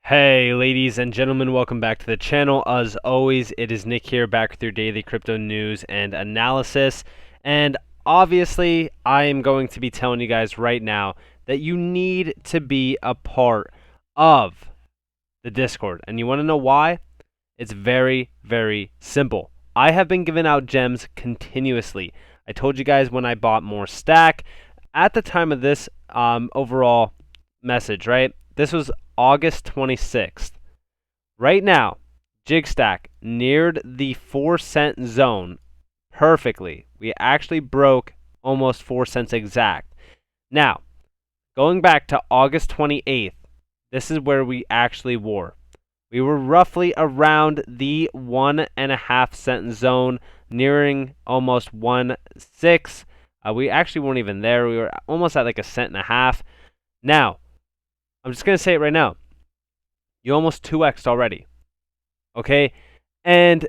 Hey ladies and gentlemen, welcome back to the channel. As always, it is Nick here, back with your daily crypto news and analysis. And obviously, I am going to be telling you guys right now that you need to be a part of the Discord. And you want to know why? It's very, very simple. I have been giving out gems continuously. I told you guys when I bought more STAK. At the time of this overall message, right? This was August 26th. Right now, Jigstack neared the 4-cent zone perfectly. We actually broke almost 4 cents exact. Now, going back to August 28th, this is where we actually were. We were roughly around the 1.5 cent zone, nearing almost 1.6. We actually weren't even there. We were almost at like a cent and a half. Now, I'm just going to say it right now. You almost 2x'd already. Okay? And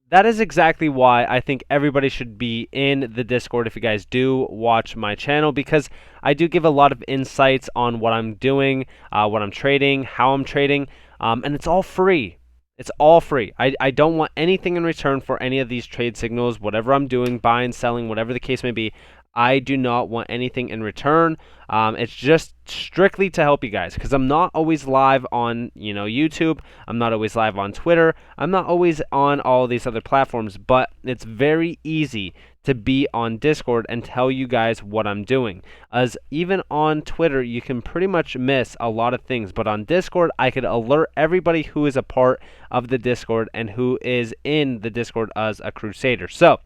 that is exactly why I think everybody should be in the Discord if you guys do watch my channel, because I do give a lot of insights on what I'm doing, what I'm trading, how I'm trading, and it's all free. It's all free. I don't want anything in return for any of these trade signals, whatever I'm doing, buying, selling, whatever the case may be. I do not want anything in return. It's just strictly to help you guys, because I'm not always live on YouTube. I'm not always live on Twitter. I'm not always on all these other platforms, but it's very easy to be on Discord and tell you guys what I'm doing. As even on Twitter, you can pretty much miss a lot of things, but on Discord, I could alert everybody who is a part of the Discord and who is in the Discord as a crusader. So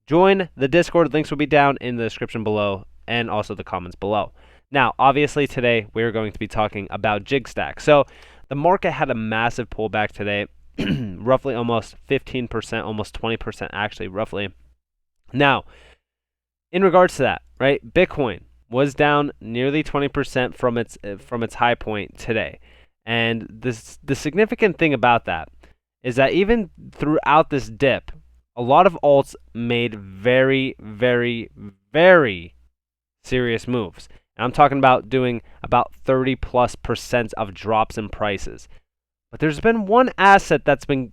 join the Discord. Links will be down in the description below and also the comments below. Now, obviously today we're going to be talking about Jigstack. So the market had a massive pullback today, roughly almost 15%, almost 20% actually, roughly. Now, in regards to that, right, Bitcoin was down nearly 20% from its high point today. And the significant thing about that is that even throughout this dip, a lot of alts made very, very, very serious moves. And I'm talking about doing about 30+% of drops in prices. But there's been one asset that's been,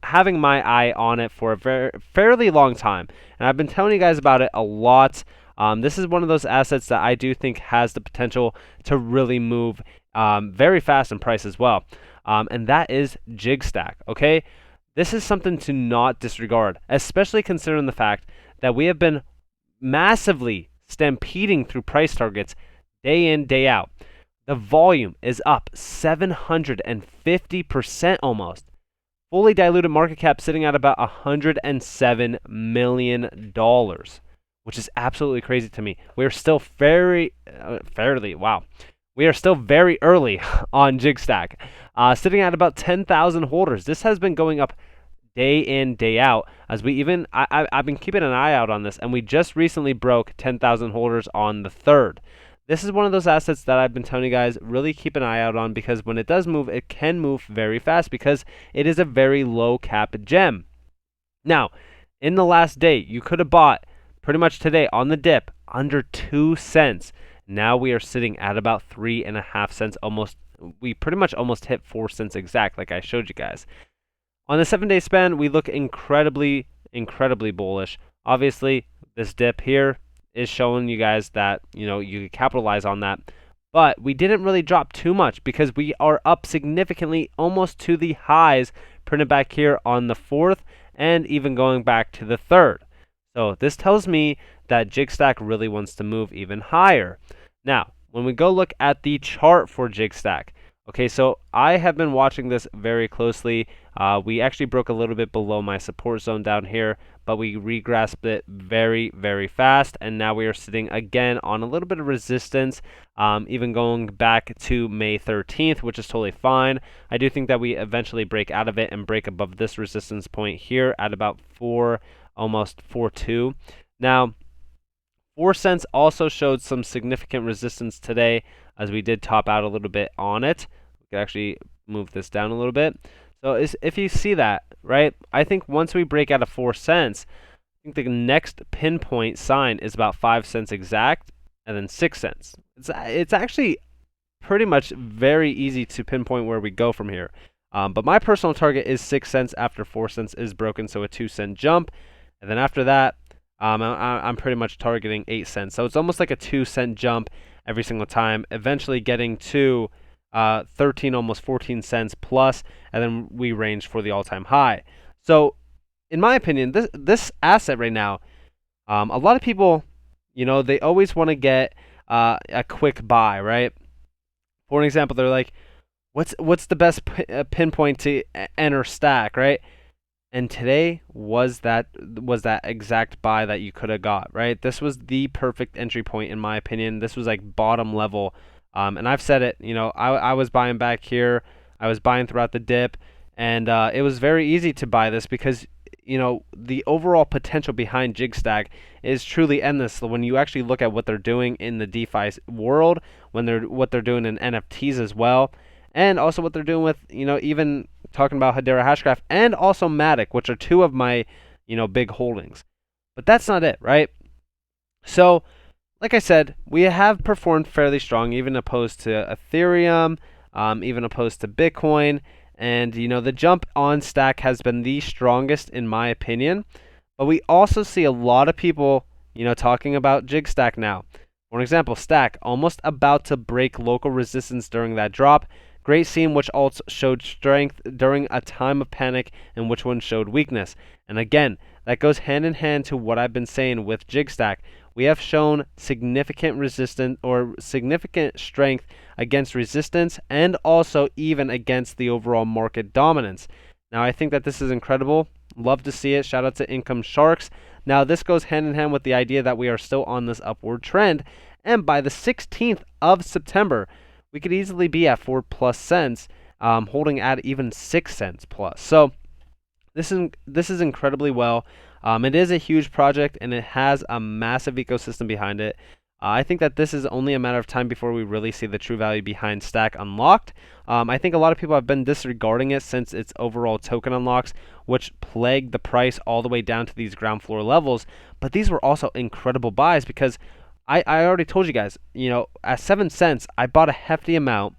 having my eye on it for a fairly long time. And I've been telling you guys about it a lot. This is one of those assets that I do think has the potential to really move very fast in price as well. And that is Jigstack, okay? This is something to not disregard, especially considering the fact that we have been massively stampeding through price targets day in, day out. The volume is up 750% almost. Fully diluted market cap sitting at about $107 million, which is absolutely crazy to me. We're still We are still very early on Jigstack, sitting at about 10,000 holders. This has been going up day in, day out, as I've been keeping an eye out on this, and we just recently broke 10,000 holders on the 3rd. This is one of those assets that I've been telling you guys really keep an eye out on, because when it does move, it can move very fast because it is a very low cap gem. Now, in the last day, you could have bought pretty much today on the dip under 2 cents. Now we are sitting at about 3.5 cents. We pretty much almost hit 4 cents exact, like I showed you guys. On the 7-day span, we look incredibly, incredibly bullish. Obviously, this dip here is showing you guys that, you could capitalize on that. But we didn't really drop too much because we are up significantly, almost to the highs printed back here on the 4th and even going back to the 3rd. So this tells me that Jigstack really wants to move even higher. Now, when we go look at the chart for Jigstack, okay, so I have been watching this very closely. We actually broke a little bit below my support zone down here, but we regrasped it very, very fast, and now we are sitting again on a little bit of resistance, even going back to May 13th, which is totally fine. I do think that we eventually break out of it and break above this resistance point here at about almost 4.2. Now, 4 cents also showed some significant resistance today, as we did top out a little bit on it. We could actually move this down a little bit. So if you see that, right, I think once we break out of 4 cents, I think the next pinpoint sign is about 5 cents exact, and then 6 cents. It's actually pretty much very easy to pinpoint where we go from here. But my personal target is 6 cents after 4 cents is broken, so a 2-cent jump. And then after that, I'm pretty much targeting 8 cents. So it's almost like a 2-cent jump every single time, eventually getting to 13, almost 14 cents plus, and then we range for the all-time high. So in my opinion, this asset right now, a lot of people, they always want to get a quick buy, right? For an example, they're like, what's the best pinpoint to enter STAK, right? And today was that exact buy that you could have got, right? This was the perfect entry point in my opinion. This was like bottom level, and I've said it. I was buying back here. I was buying throughout the dip, and it was very easy to buy this because the overall potential behind Jigstack is truly endless. When you actually look at what they're doing in the DeFi world, what they're doing in NFTs as well, and also what they're doing with even talking about Hedera Hashgraph and also Matic, which are two of my big holdings. But that's not it, right? So like I said, we have performed fairly strong, even opposed to Ethereum, even opposed to Bitcoin. And, the jump on STAK has been the strongest in my opinion. But we also see a lot of people, talking about Jigstack now. For example, STAK almost about to break local resistance during that drop. Great seeing which alts showed strength during a time of panic and which ones showed weakness. And again, that goes hand in hand to what I've been saying with Jigstack. We have shown significant resistance or significant strength against resistance and also even against the overall market dominance. Now, I think that this is incredible. Love to see it. Shout out to Income Sharks. Now, this goes hand in hand with the idea that we are still on this upward trend. And by the 16th of September, we could easily be at 4+ cents, holding at even 6 cents plus. So this is incredibly well. It is a huge project and it has a massive ecosystem behind it. I think that this is only a matter of time before we really see the true value behind STAK unlocked. I think a lot of people have been disregarding it since its overall token unlocks, which plagued the price all the way down to these ground floor levels. But these were also incredible buys because I already told you guys, at 7 cents, I bought a hefty amount,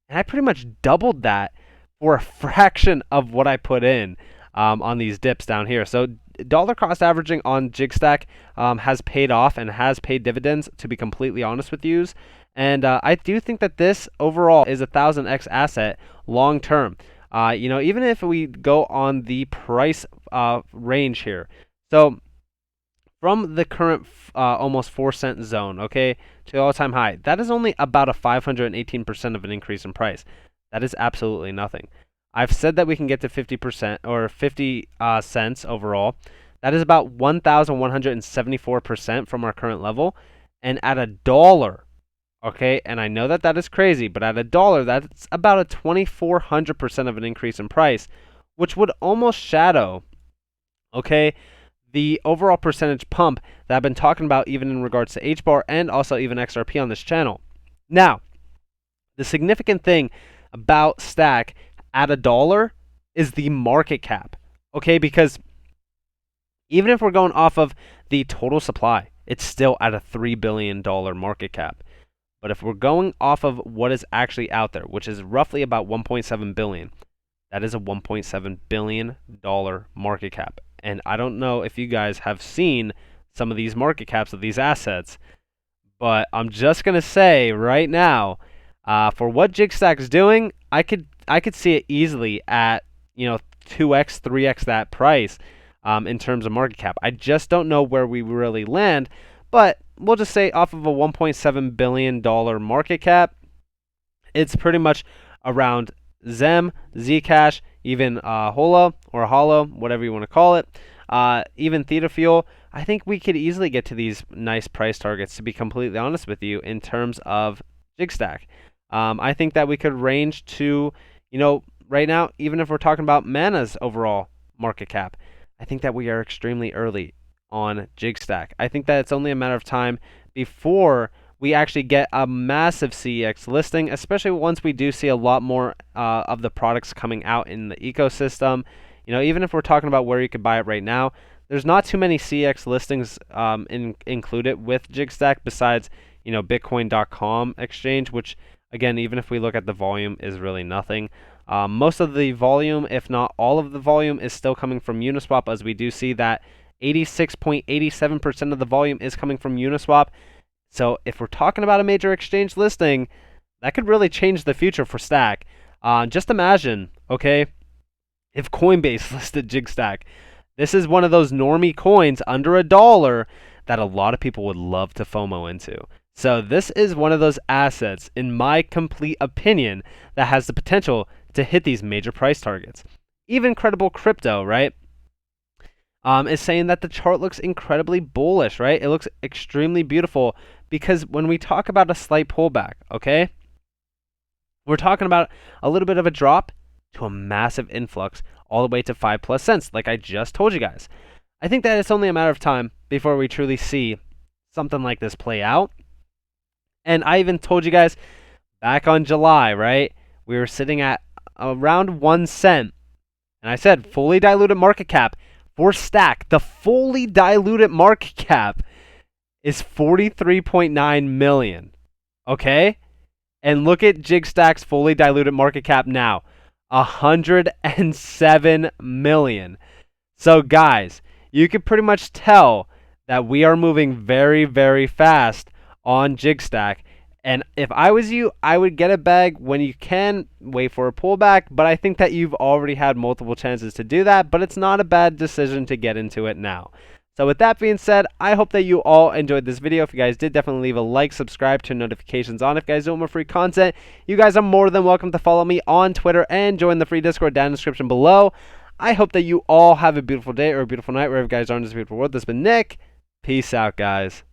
and I pretty much doubled that for a fraction of what I put in on these dips down here. So dollar cost averaging on Jigstack has paid off and has paid dividends, to be completely honest with you. And I do think that this overall is a 1000x asset long term. Even if we go on the price range here. So from the current almost 4 cent zone, okay, to the all-time high, that is only about a 518% of an increase in price. That is absolutely nothing. I've said that we can get to 50% or 50 cents overall. That is about 1,174% from our current level. And at $1, okay, and I know that is crazy, but at $1, that's about a 2,400% of an increase in price, which would almost shadow, okay, the overall percentage pump that I've been talking about even in regards to HBAR and also even XRP on this channel. Now, the significant thing about STAK at $1 is the market cap, okay? Because even if we're going off of the total supply, it's still at a $3 billion market cap. But if we're going off of what is actually out there, which is roughly about 1.7 billion, that is a $1.7 billion market cap. And I don't know if you guys have seen some of these market caps of these assets, but I'm just going to say right now, for what Jigstack is doing, I could see it easily at 2x, 3x that price in terms of market cap. I just don't know where we really land, but we'll just say off of a $1.7 billion market cap, it's pretty much around Zem, Zcash, even Holo or Holo, whatever you want to call it, even Theta Fuel. I think we could easily get to these nice price targets, to be completely honest with you, in terms of Jigstack. I think that we could range to, right now, even if we're talking about Mana's overall market cap, I think that we are extremely early on Jigstack. I think that it's only a matter of time before we actually get a massive CEX listing, especially once we do see a lot more of the products coming out in the ecosystem. Even if we're talking about where you could buy it right now, there's not too many CEX listings included with Jigstack besides, Bitcoin.com exchange, which Again, even if we look at the volume, is really nothing. Most of the volume, if not all of the volume, is still coming from Uniswap, as we do see that 86.87% of the volume is coming from Uniswap. So if we're talking about a major exchange listing, that could really change the future for STAK. Just imagine, okay, if Coinbase listed Jigstack. This is one of those normie coins under $1 that a lot of people would love to FOMO into. So this is one of those assets, in my complete opinion, that has the potential to hit these major price targets. Even Credible Crypto, right, is saying that the chart looks incredibly bullish, right? It looks extremely beautiful because when we talk about a slight pullback, okay, we're talking about a little bit of a drop to a massive influx all the way to 5+ cents, like I just told you guys. I think that it's only a matter of time before we truly see something like this play out. And I even told you guys back on July, right? We were sitting at around 1 cent. And I said fully diluted market cap for STAK. The fully diluted market cap is 43.9 million. Okay? And look at Jigstack's fully diluted market cap now. 107 million. So guys, you can pretty much tell that we are moving very, very fast on Jigstack. And if I was you, I would get a bag when you can, wait for a pullback, but I think that you've already had multiple chances to do that, but it's not a bad decision to get into it now. So with that being said, I hope that you all enjoyed this video. If you guys did, definitely leave a like, subscribe, turn notifications on. If you guys want more free content, you guys are more than welcome to follow me on Twitter and join the free Discord down in the description below. I hope that you all have a beautiful day or a beautiful night wherever you guys are in this beautiful world. This has been Nick. Peace out, guys.